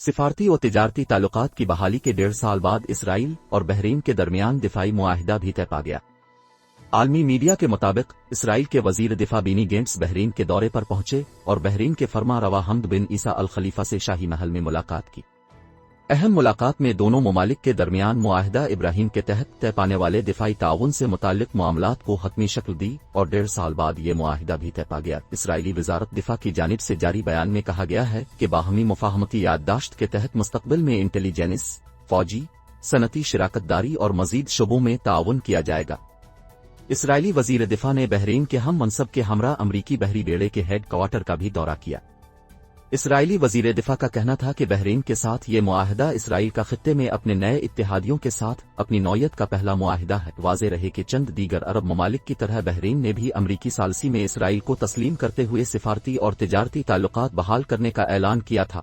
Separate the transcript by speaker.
Speaker 1: سفارتی و تجارتی تعلقات کی بحالی کے 1.5 سال بعد اسرائیل اور بحرین کے درمیان دفاعی معاہدہ بھی طے پا گیا۔ عالمی میڈیا کے مطابق اسرائیل کے وزیر دفاع بینی گینٹس بحرین کے دورے پر پہنچے اور بحرین کے فرما روا حمد بن عیسیٰ الخلیفہ سے شاہی محل میں ملاقات کی۔ اہم ملاقات میں دونوں ممالک کے درمیان معاہدہ ابراہیم کے تحت طے پانے والے دفاعی تعاون سے متعلق معاملات کو حتمی شکل دی اور 1.5 سال بعد یہ معاہدہ بھی طے پا گیا۔ اسرائیلی وزارت دفاع کی جانب سے جاری بیان میں کہا گیا ہے کہ باہمی مفاہمتی یادداشت کے تحت مستقبل میں انٹیلی جینس، فوجی، صنعتی شراکت داری اور مزید شعبوں میں تعاون کیا جائے گا۔ اسرائیلی وزیر دفاع نے بحرین کے ہم منصب کے ہمراہ امریکی بحری بیڑے کے ہیڈ کوارٹر کا بھی دورہ کیا۔ اسرائیلی وزیر دفاع کا کہنا تھا کہ بحرین کے ساتھ یہ معاہدہ اسرائیل کا خطے میں اپنے نئے اتحادیوں کے ساتھ اپنی نوعیت کا پہلا معاہدہ ہے۔ واضح رہے کہ چند دیگر عرب ممالک کی طرح بحرین نے بھی امریکی ثالثی میں اسرائیل کو تسلیم کرتے ہوئے سفارتی اور تجارتی تعلقات بحال کرنے کا اعلان کیا تھا۔